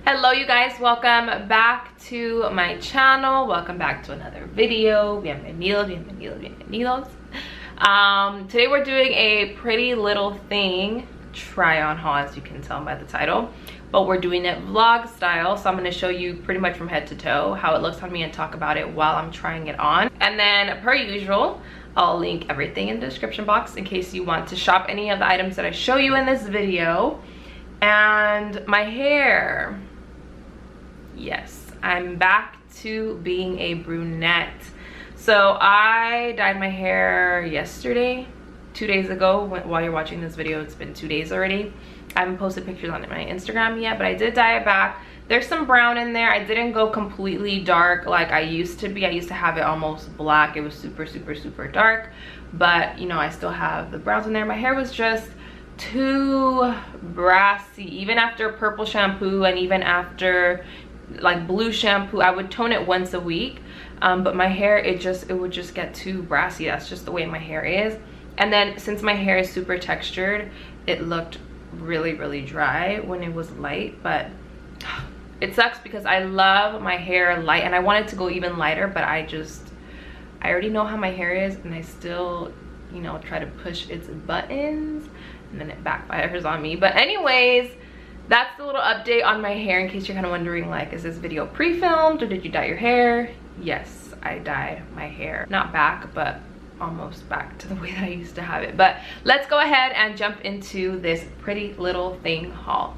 Hello you guys, welcome back to my channel. Welcome back to another video. Bienvenidos. Today we're doing a Pretty Little Thing try on haul, as you can tell by the title, but we're doing it vlog style. So I'm going to show you pretty much from head to toe how it looks on me and talk about it while I'm trying it on. And then per usual, I'll link everything in the description box in case you want to shop any of the items that I show you in this video. And my hair, yes, I'm back to being a brunette. So I dyed my hair yesterday, 2 days ago. While you're watching this video, it's been 2 days already. I haven't posted pictures on my Instagram yet, but I did dye it back. There's some brown in there. I didn't go completely dark like I used to be. I used to have it almost black. It was super dark, but you know, I still have the browns in there. My hair was just too brassy. Even after purple shampoo and even after like blue shampoo, I would tone it once a week, but my hair, it would just get too brassy. That's just the way my hair is. And then since my hair is super textured, it looked really dry when it was light. But it sucks because I love my hair light and I want it to go even lighter, but I already know how my hair is, and I still, you know, try to push its buttons and then it backfires on me. But anyways, that's the little update on my hair in case you're kind of wondering, like, is this video pre-filmed or did you dye your hair? Yes, I dyed my hair. Not back, but almost back to the way that I used to have it. But let's go ahead and jump into this Pretty Little Thing haul.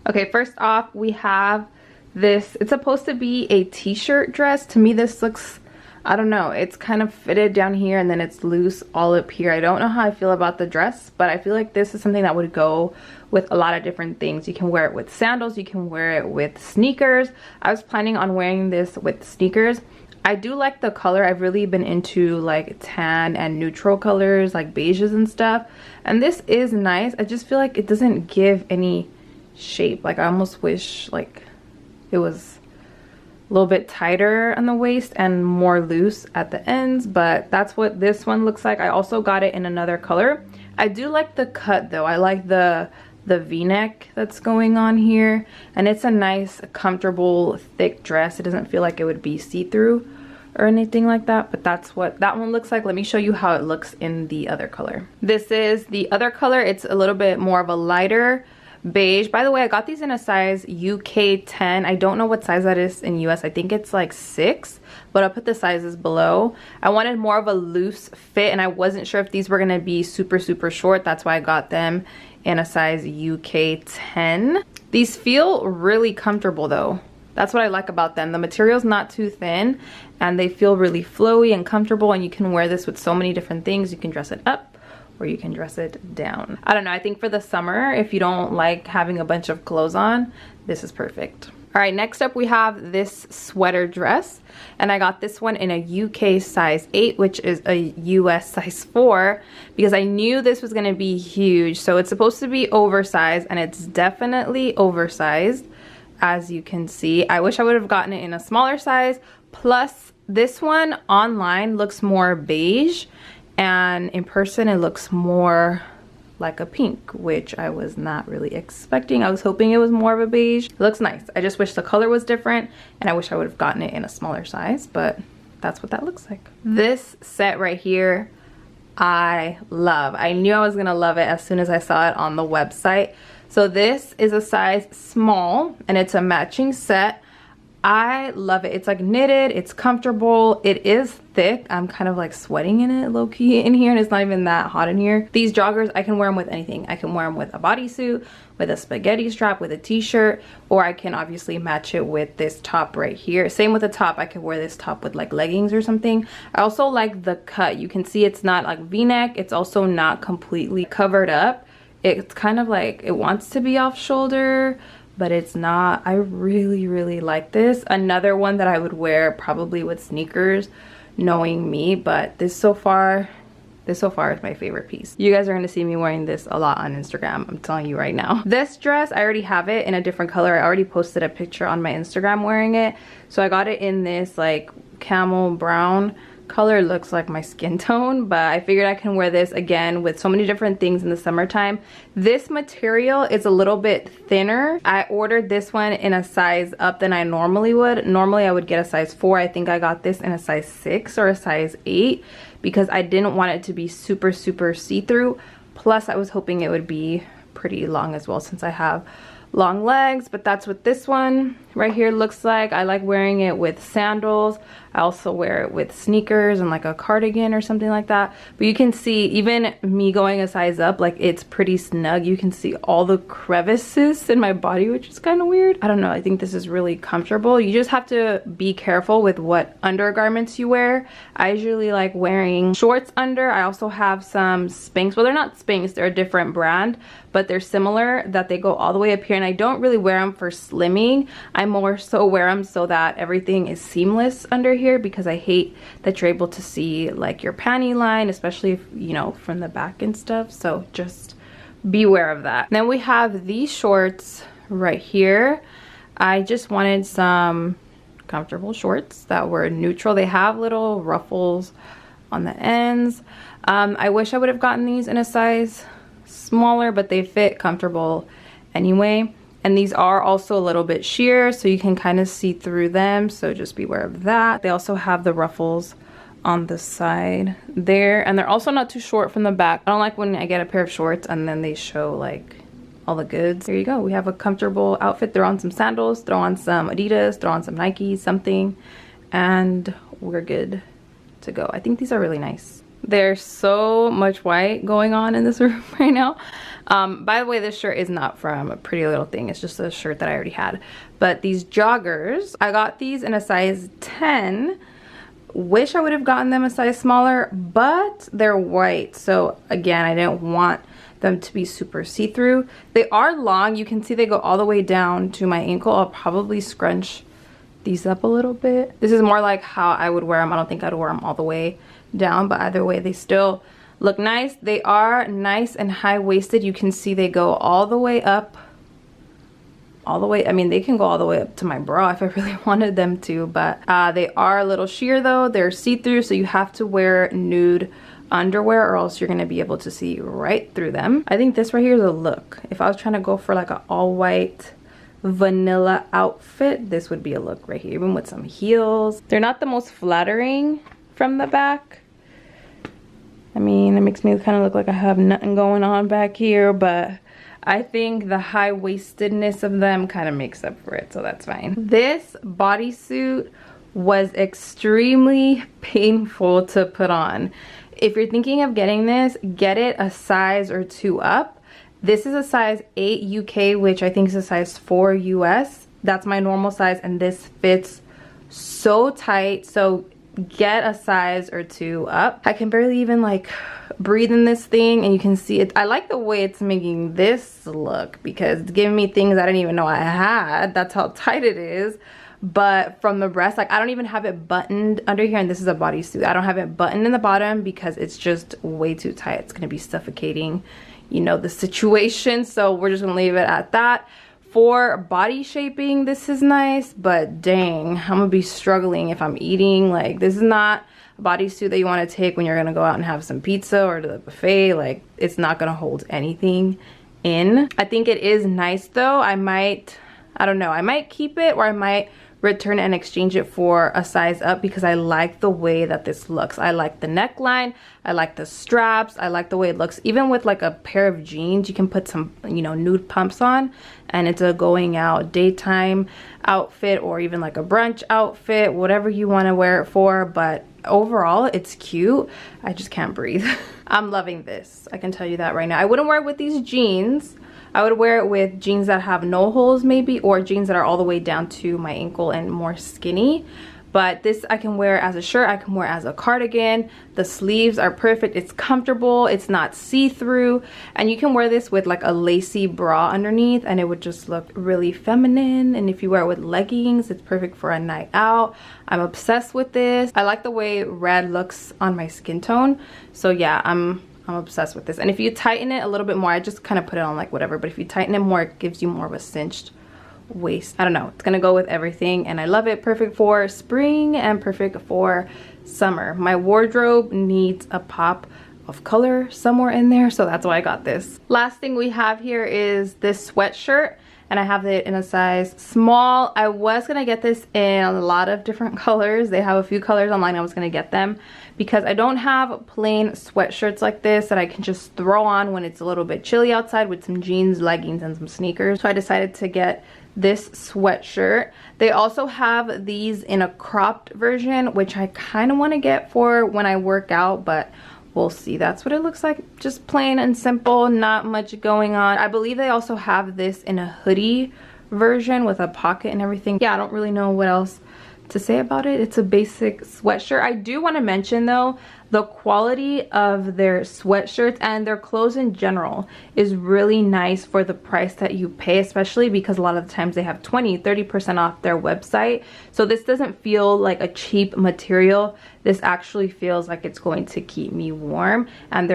Okay, first off, we have this. It's supposed to be a t-shirt dress. To me, this looks, I don't know, it's kind of fitted down here and then it's loose all up here. I don't know how I feel about the dress, but I feel like this is something that would go with a lot of different things. You can wear it with sandals, you can wear it with sneakers. I was planning on wearing this with sneakers. I do like the color. I've really been into like tan and neutral colors, like beiges and stuff, and this is nice. I just feel like it doesn't give any shape. Like I almost wish like it was a little bit tighter on the waist and more loose at the ends, but that's what this one looks like. I also got it in another color. I do like the cut though. I like the v-neck that's going on here, and it's a nice comfortable thick dress. It doesn't feel like it would be see-through or anything like that, but that's what that one looks like. Let me show you how it looks in the other color. This is the other color. It's a little bit more of a lighter beige. By the way, I got these in a size UK 10. I don't know what size that is in US. I think it's like 6, but I'll put the sizes below. I wanted more of a loose fit and I wasn't sure if these were gonna be super short. That's why I got them in a size UK 10. These feel really comfortable though. That's what I like about them. The material's not too thin and they feel really flowy and comfortable, and you can wear this with so many different things. You can dress it up or you can dress it down. I don't know, I think for the summer, if you don't like having a bunch of clothes on, this is perfect. All right, next up we have this sweater dress, and I got this one in a UK size 8, which is a US size 4, because I knew this was gonna be huge. So it's supposed to be oversized, and it's definitely oversized, as you can see. I wish I would have gotten it in a smaller size. Plus, this one online looks more beige, and in person it looks more like a pink, which I was not really expecting. I was hoping it was more of a beige. It looks nice. I just wish the color was different, and I wish I would have gotten it in a smaller size, but that's what that looks like. This set right here, I love. I knew I was gonna love it as soon as I saw it on the website. So this is a size small, and it's a matching set. I love it. It's like knitted, it's comfortable, it is thick. I'm kind of like sweating in it low-key in here, and it's not even that hot in here. These joggers, I can wear them with anything. I can wear them with a bodysuit, with a spaghetti strap, with a t-shirt, or I can obviously match it with this top right here. Same with the top. I could wear this top with like leggings or something. I also like the cut. You can see it's not like v-neck. It's also not completely covered up. It's kind of like it wants to be off shoulder, but it's not. I really like this. Another one that I would wear probably with sneakers, knowing me, but this so far is my favorite piece. You guys are gonna see me wearing this a lot on Instagram, I'm telling you right now. This dress, I already have it in a different color. I already posted a picture on my Instagram wearing it. So I got it in this like camel brown color looks like my skin tone, but I figured I can wear this again with so many different things in the summertime. This material is a little bit thinner. I ordered this one in a size up than I normally would. Normally I would get a size 4. I think I got this in a size 6 or a size 8 because I didn't want it to be super see-through. Plus I was hoping it would be pretty long as well since I have long legs. But that's what this one right here looks like. I like wearing it with sandals. I also wear it with sneakers and like a cardigan or something like that. But you can see even me going a size up, like it's pretty snug. You can see all the crevices in my body, which is kind of weird. I don't know, I think this is really comfortable. You just have to be careful with what undergarments you wear. I usually like wearing shorts under. I also have some Spanx. Well, they're not Spanx, they're a different brand, but they're similar, that they go all the way up here. And I don't really wear them for slimming. I more so wear them so that everything is seamless under here, because I hate that you're able to see like your panty line, especially if, you know, from the back and stuff. So just beware of that. Then we have these shorts right here. I just wanted some comfortable shorts that were neutral. They have little ruffles on the ends. I wish I would have gotten these in a size smaller, but they fit comfortable anyway. And these are also a little bit sheer, so you can kind of see through them, so just beware of that. They also have the ruffles on the side there, and they're also not too short from the back. I don't like when I get a pair of shorts and then they show like all the goods. There you go, we have a comfortable outfit. Throw on some sandals, throw on some Adidas, throw on some Nikes, something, and we're good to go. I think these are really nice. There's so much white going on in this room right now. By the way, this shirt is not from Prettylittlething. It's just a shirt that I already had. But these joggers, I got these in a size 10. Wish I would have gotten them a size smaller, but they're white. So again, I didn't want them to be super see-through. They are long. You can see they go all the way down to my ankle. I'll probably scrunch these up a little bit. This is more like how I would wear them. I don't think I'd wear them all the way down, but either way they still look nice. They are nice and high-waisted. You can see they go all the way up, all the way, I mean, they can go all the way up to my bra if I really wanted them to, but they are a little sheer though. They're see-through, so you have to wear nude underwear or else you're gonna be able to see right through them. I think this right here is a look. If I was trying to go for like an all-white vanilla outfit, this would be a look right here, even with some heels. They're not the most flattering from the back. I mean, it makes me kind of look like I have nothing going on back here, but I think the high-waistedness of them kind of makes up for it, so that's fine. This bodysuit was extremely painful to put on. If you're thinking of getting this, get it a size or 2 up. This is a size 8 UK, which I think is a size 4 US. That's my normal size, and this fits so tight, so get a size or 2 up. I can barely even like breathe in this thing, and you can see it. I like the way it's making this look because it's giving me things I didn't even know I had. That's how tight it is. But from the breast, like I don't even have it buttoned under here, and this is a bodysuit. I don't have it buttoned in the bottom because it's just way too tight. It's gonna be suffocating, you know, the situation. So we're just gonna leave it at that. For body shaping, this is nice, but dang, I'm gonna be struggling if I'm eating. Like, this is not a bodysuit that you want to take when you're gonna go out and have some pizza or to the buffet. Like, it's not gonna hold anything in. I think it is nice though. I don't know, I might keep it, or I might return and exchange it for a size up because I like the way that this looks. I like the neckline, I like the straps, I like the way it looks. Even with like a pair of jeans, you can put some, you know, nude pumps on, and it's a going out daytime outfit or even like a brunch outfit, whatever you want to wear it for. But overall, it's cute. I just can't breathe. I'm loving this, I can tell you that right now. I wouldn't wear it with these jeans. I would wear it with jeans that have no holes maybe, or jeans that are all the way down to my ankle and more skinny. But this I can wear as a shirt, I can wear as a cardigan. The sleeves are perfect, it's comfortable, it's not see-through, and you can wear this with like a lacy bra underneath and it would just look really feminine. And if you wear it with leggings, it's perfect for a night out. I'm obsessed with this. I like the way red looks on my skin tone, so yeah, I'm obsessed with this. And if you tighten it a little bit more, I just kind of put it on like whatever, but if you tighten it more, it gives you more of a cinched waist. I don't know, it's gonna go with everything and I love it. Perfect for spring and perfect for summer. My wardrobe needs a pop of color somewhere in there, so that's why I got this. Last thing we have here is this sweatshirt, and I have it in a size small. I was gonna get this in a lot of different colors. They have a few colors online. I was gonna get them because I don't have plain sweatshirts like this that I can just throw on when it's a little bit chilly outside with some jeans, leggings, and some sneakers. So I decided to get this sweatshirt. They also have these in a cropped version, which I kind of want to get for when I work out, but we'll see. That's what it looks like, just plain and simple, not much going on. I believe they also have this in a hoodie version with a pocket and everything. Yeah, I don't really know what else to say about it. It's a basic sweatshirt. I do want to mention though, the quality of their sweatshirts and their clothes in general is really nice for the price that you pay, especially because a lot of the times they have 20-30% off their website. So this doesn't feel like a cheap material. This actually feels like it's going to keep me warm. And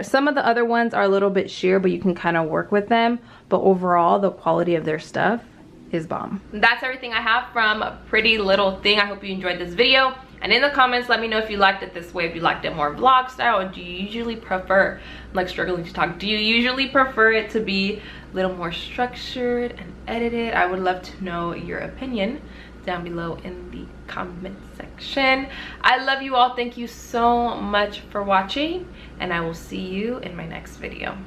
some of the other ones are a little bit sheer, but you can kind of work with them. But overall, the quality of their stuff is bomb. That's everything I have from Pretty Little Thing. I hope you enjoyed this video, and in the comments let me know if you liked it this way, if you liked it more vlog style, or do you usually prefer, I'm like struggling to talk, do you usually prefer it to be a little more structured and edited? I would love to know your opinion down below in the comment section. I love you all. Thank you so much for watching, and I will see you in my next video.